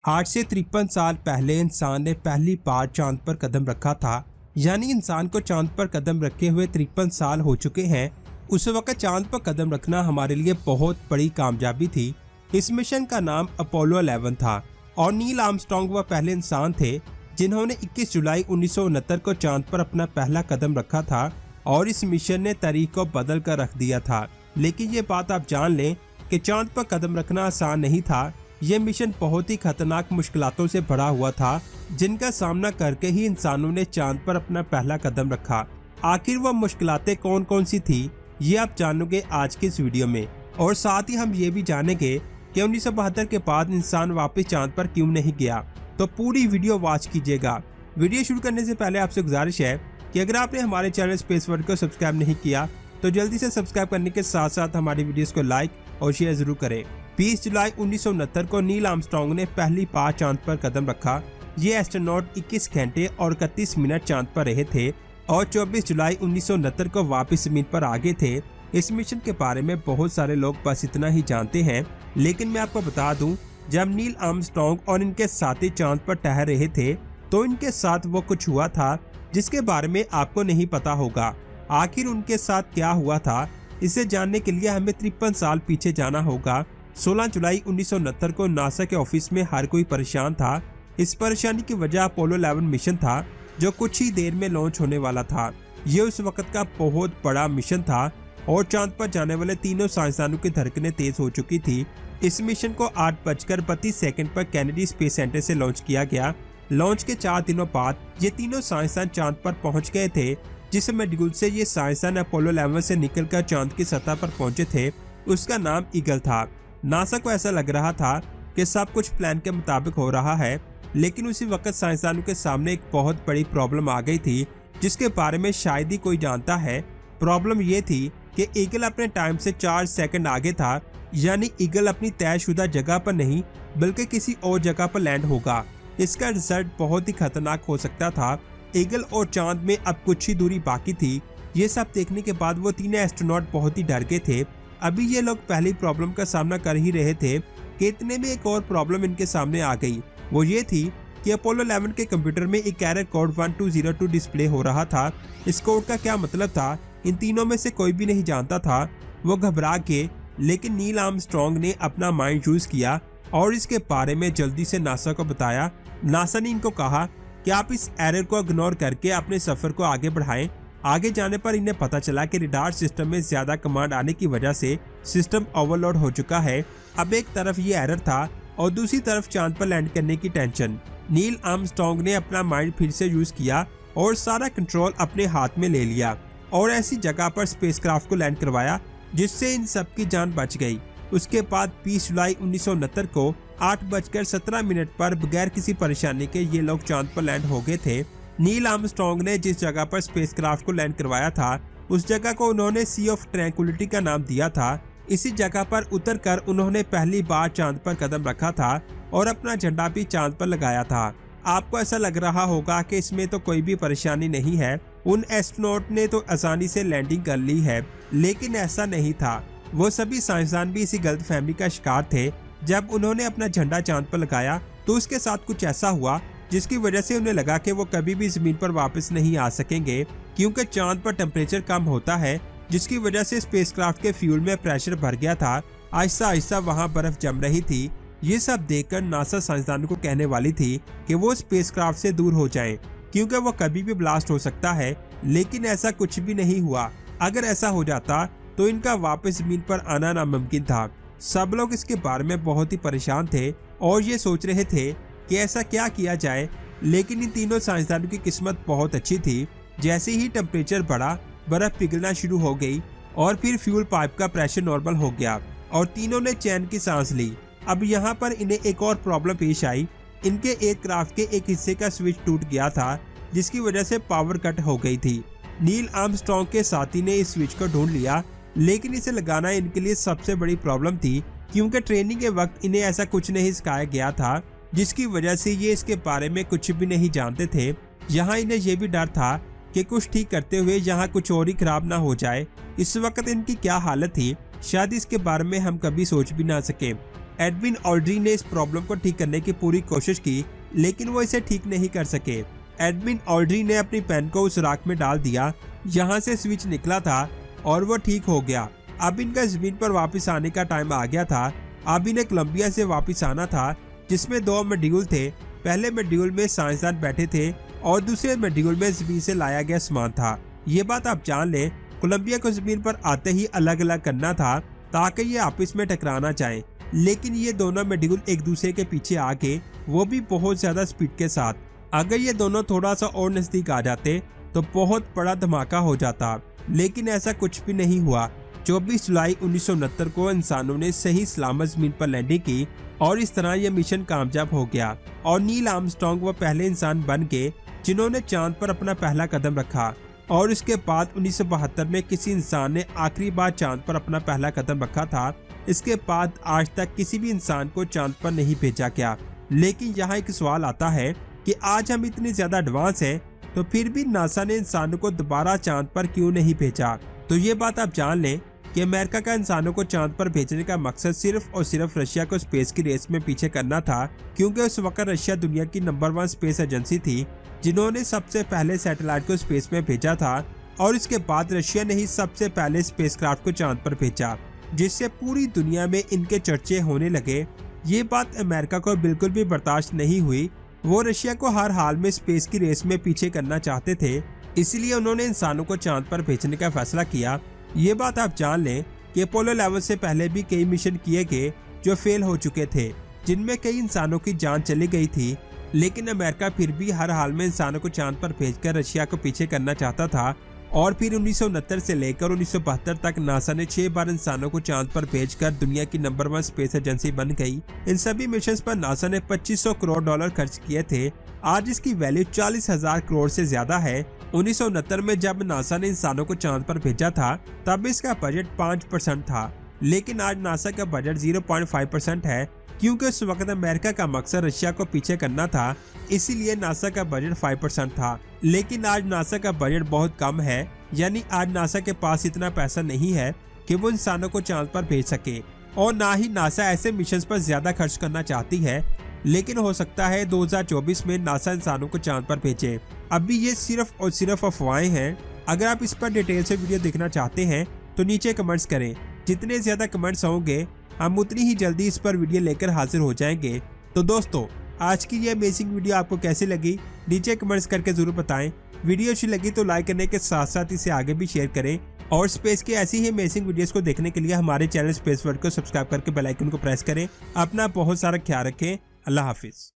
आज से 53 साल पहले इंसान ने पहली बार चांद पर कदम रखा था। यानी इंसान को चांद पर कदम रखे हुए 53 साल हो चुके हैं। उस वक्त चांद पर कदम रखना हमारे लिए बहुत बड़ी कामयाबी थी। इस मिशन का नाम अपोलो 11 था और नील आर्मस्ट्रांग वह पहले इंसान थे जिन्होंने 21 जुलाई 1969 को चांद पर अपना पहला कदम रखा था और इस मिशन ने तारीख को बदल कर रख दिया था। लेकिन ये बात आप जान लें कि चांद पर कदम रखना आसान नहीं था। यह मिशन बहुत ही खतरनाक मुश्किलातों से भरा हुआ था, जिनका सामना करके ही इंसानों ने चांद पर अपना पहला कदम रखा। आखिर वह मुश्किलातें कौन कौन सी थी, ये आप जानोगे आज की इस वीडियो में। और साथ ही हम ये भी जानेंगे कि 1972 के बाद इंसान वापस चांद पर क्यों नहीं गया। तो पूरी वीडियो वॉच कीजिएगा। वीडियो शुरू करने से पहले आपसे गुजारिश है कि अगर आपने हमारे चैनल स्पेस वर्ल्ड को सब्सक्राइब नहीं किया तो जल्दी से सब्सक्राइब करने के साथ साथ हमारी वीडियोस को लाइक और शेयर जरूर करें। 20 जुलाई 1969 को नील आर्मस्ट्रांग ने पहली बार चांद पर कदम रखा। ये एस्ट्रोनॉट 21 घंटे और 31 मिनट चांद पर रहे थे और 24 जुलाई 1969 को वापस जमीन पर आ गए थे। इस मिशन के बारे में बहुत सारे लोग बस इतना ही जानते हैं, लेकिन मैं आपको बता दूं, जब नील आर्मस्ट्रांग और इनके साथी चांद पर ठहर रहे थे तो इनके साथ वो कुछ हुआ था जिसके बारे में आपको नहीं पता होगा। आखिर उनके साथ क्या हुआ था, इसे जानने के लिए हमें 53 साल पीछे जाना होगा। 16 जुलाई 1969 को नासा के ऑफिस में हर कोई परेशान था। इस परेशानी की वजह अपोलो 11 मिशन था जो कुछ ही देर में लॉन्च होने वाला था। ये उस वक्त का बहुत बड़ा मिशन था और चांद पर जाने वाले तीनों साइंसदानों की धड़कनें तेज हो चुकी थी। इस मिशन को 8:32 पर कैनेडी स्पेस सेंटर से लॉन्च किया गया। लॉन्च के 4 दिनों बाद ये तीनों साइंसदान चांद पर पहुंच गए थे। जिस मॉड्यूल से ये साइंसदान अपोलो 11 से निकलकर चांद की सतह पर पहुंचे थे उसका नाम ईगल था। नासा को ऐसा लग रहा था कि सब कुछ प्लान के मुताबिक हो रहा है, लेकिन उसी वक्त साइंसदानों के सामने एक बहुत बड़ी प्रॉब्लम आ गई थी जिसके बारे में शायद ही कोई जानता है। प्रॉब्लम ये थी कि ईगल अपने टाइम से 4 सेकंड आगे था। यानी ईगल अपनी तयशुदा जगह पर नहीं बल्कि किसी और जगह पर लैंड होगा। इसका रिजल्ट बहुत ही खतरनाक हो सकता था। ईगल और चांद में अब कुछ ही दूरी बाकी थी। ये सब देखने के बाद वो तीनों एस्ट्रोनॉट बहुत ही डर गए थे। अभी ये लोग पहली प्रॉब्लम का सामना कर ही रहे थे कि इतने में एक और प्रॉब्लम इनके सामने आ गई। वो ये थी कि अपोलो 11 के कंप्यूटर में एक एरर कोड 1202 डिस्प्ले हो रहा था। इस कोड का क्या मतलब था, इन तीनों में से कोई भी नहीं जानता था। वो घबरा के, लेकिन नील आर्मस्ट्रांग ने अपना माइंड यूज किया और इसके बारे में जल्दी से नासा को बताया। नासा ने इनको कहा कि आप इस एरर को इग्नोर करके अपने सफर को आगे बढ़ाएं। आगे जाने पर इन्हें पता चला कि रडार सिस्टम में ज्यादा कमांड आने की वजह से सिस्टम ओवरलोड हो चुका है। अब एक तरफ ये एरर था और दूसरी तरफ चांद पर लैंड करने की टेंशन। नील आर्मस्ट्रांग ने अपना माइंड फिर से यूज किया और सारा कंट्रोल अपने हाथ में ले लिया और ऐसी जगह पर स्पेसक्राफ्ट को लैंड करवाया जिससे इन सब की जान बच गई। उसके बाद 20 जुलाई 1969 को 8:17 पर बगैर किसी परेशानी के ये लोग चांद पर लैंड हो गए थे। नील आर्मस्ट्रांग ने जिस जगह पर स्पेसक्राफ्ट को लैंड करवाया था उस जगह को उन्होंने सी ऑफ ट्रैंक्विलिटी का नाम दिया था। इसी जगह पर उतरकर उन्होंने पहली बार चांद पर कदम रखा था और अपना झंडा भी चांद पर लगाया था। आपको ऐसा लग रहा होगा कि इसमें तो कोई भी परेशानी नहीं है, उन एस्ट्रोनॉट ने तो आसानी से लैंडिंग कर ली है, लेकिन ऐसा नहीं था। वो सभी साइंसदान भी इसी गलतफहमी का शिकार थे। जब उन्होंने अपना झंडा चांद पर लगाया तो उसके साथ कुछ ऐसा हुआ जिसकी वजह से उन्हें लगा कि वो कभी भी जमीन पर वापस नहीं आ सकेंगे, क्योंकि चांद पर टेम्परेचर कम होता है, जिसकी वजह से स्पेसक्राफ्ट के फ्यूल में प्रेशर भर गया था। आहिस्ता आहिस्ता वहां बर्फ जम रही थी। ये सब देखकर नासा साइंसदानों को कहने वाली थी कि वो स्पेसक्राफ्ट से दूर हो जाएं, क्योंकि वो कभी भी ब्लास्ट हो सकता है। लेकिन ऐसा कुछ भी नहीं हुआ। अगर ऐसा हो जाता तो इनका वापस जमीन पर आना नामुमकिन था। सब लोग इसके बारे में बहुत ही परेशान थे और ये सोच रहे थे कि ऐसा क्या किया जाए। लेकिन इन तीनों साइंसदानों की किस्मत बहुत अच्छी थी। जैसे ही टेम्परेचर बढ़ा, बर्फ पिघलना शुरू हो गई और फिर फ्यूल पाइप का प्रेशर नॉर्मल हो गया और तीनों ने चैन की सांस ली। अब यहाँ पर इन्हें एक और प्रॉब्लम पेश आई। इनके एयरक्राफ्ट के एक हिस्से का स्विच टूट गया था, जिसकी वजह से पावर कट हो गई थी। नील आर्मस्ट्रांग के साथी ने इस स्विच को ढूंढ लिया, लेकिन इसे लगाना इनके लिए सबसे बड़ी प्रॉब्लम थी, क्योंकि ट्रेनिंग के वक्त इन्हें ऐसा कुछ नहीं सिखाया गया था, जिसकी वजह से ये इसके बारे में कुछ भी नहीं जानते थे। यहाँ इन्हें यह भी डर था कि कुछ ठीक करते हुए यहाँ कुछ और ही खराब ना हो जाए। इस वक्त इनकी क्या हालत थी, शायद इसके बारे में हम कभी सोच भी ना सके। एडविन ऑल्ड्रिन ने इस प्रॉब्लम को ठीक करने की पूरी कोशिश की, लेकिन वो इसे ठीक नहीं कर सके। एडविन ऑल्ड्रिन ने अपनी पेन को उस राख में डाल दिया, यहाँ से स्विच निकला था और वो ठीक हो गया। अब इनका जमीन पर वापस आने का टाइम आ गया था। अब इन्हें कोलंबिया से वापस आना था, जिसमें 2 मॉड्यूल थे। पहले मॉड्यूल में साइंसदान बैठे थे और दूसरे मॉड्यूल में जमीन से लाया गया सामान था। ये बात आप जान लें, कोलंबिया को जमीन पर आते ही अलग अलग करना था ताकि ये आपस में टकराना चाहे, लेकिन ये दोनों मॉड्यूल एक दूसरे के पीछे आके, वो भी बहुत ज्यादा स्पीड के साथ। अगर ये दोनों थोड़ा सा और नजदीक आ जाते तो बहुत बड़ा धमाका हो जाता, लेकिन ऐसा कुछ भी नहीं हुआ। 24 जुलाई 1969 को इंसानों ने सही सलामत जमीन पर लैंडिंग की और इस तरह यह मिशन कामयाब हो गया और नील आर्मस्ट्रांग वो पहले इंसान बन गए जिन्होंने चांद पर अपना पहला कदम रखा। और इसके बाद 1972 में किसी इंसान ने आखिरी बार चांद पर अपना पहला कदम रखा था। इसके बाद आज तक किसी भी इंसान को चांद पर नहीं भेजा गया। लेकिन यहाँ एक सवाल आता है कि आज हम इतने ज्यादा एडवांस हैं, तो फिर भी नासा ने इंसानों को दोबारा चांद पर क्यों नहीं भेजा। तो ये बात आप जान लें कि अमेरिका का इंसानों को चांद पर भेजने का मकसद सिर्फ और सिर्फ रशिया को स्पेस की रेस में पीछे करना था, क्योंकि उस वक्त रशिया दुनिया की नंबर 1 स्पेस एजेंसी थी, जिन्होंने सबसे पहले सैटेलाइट को स्पेस में भेजा था। और इसके बाद रशिया ने ही सबसे पहले स्पेसक्राफ्ट को चांद पर भेजा, जिससे पूरी दुनिया में इनके चर्चे होने लगे। ये बात अमेरिका को बिल्कुल भी बर्दाश्त नहीं हुई। वो रशिया को हर हाल में स्पेस की रेस में पीछे करना चाहते थे, इसलिए उन्होंने इंसानों को चांद पर भेजने का फैसला किया। ये बात आप जान लें कि अपोलो 11 से पहले भी कई मिशन किए गए जो फेल हो चुके थे, जिनमें कई इंसानों की जान चली गई थी, लेकिन अमेरिका फिर भी हर हाल में इंसानों को चांद पर भेजकर रशिया को पीछे करना चाहता था। और फिर 1969 से लेकर 1972 तक नासा ने 6 बार इंसानों को चांद पर भेजकर दुनिया की नंबर 1 स्पेस एजेंसी बन गई। इन सभी मिशन पर नासा ने $2500 करोड़ खर्च किए थे। आज इसकी वैल्यू 40,000 करोड़ से ज्यादा है। 1969 में जब नासा ने इंसानों को चांद पर भेजा था, तब इसका बजट 5% था, लेकिन आज नासा का बजट 0.5% है, क्योंकि उस वक्त अमेरिका का मकसद रशिया को पीछे करना था, इसीलिए नासा का बजट 5% था। लेकिन आज नासा का बजट बहुत कम है, यानी आज नासा के पास इतना पैसा नहीं है कि वो इंसानों को चांद पर भेज सके, और ना ही नासा ऐसे मिशन पर ज्यादा खर्च करना चाहती है। लेकिन हो सकता है 2024 में नासा इंसानों को चांद पर भेजे। अभी ये सिर्फ और सिर्फ अफवाहें हैं। अगर आप इस पर डिटेल से वीडियो देखना चाहते हैं तो नीचे कमेंट्स करें। जितने ज्यादा कमेंट्स होंगे, हम उतनी ही जल्दी इस पर वीडियो लेकर हाजिर हो जाएंगे। तो दोस्तों, आज की ये अमेजिंग वीडियो आपको कैसी लगी, नीचे कमेंट्स करके जरूर बताएं। वीडियो अच्छी लगी तो लाइक करने के साथ साथ इसे आगे भी शेयर करें, और स्पेस के ऐसी ही अमेजिंग वीडियोस को देखने के लिए हमारे चैनल स्पेस वर्ल्ड को सब्सक्राइब करके बेल आइकन को प्रेस करें। अपना बहुत सारा ख्याल रखें। अल्लाह हाफिज।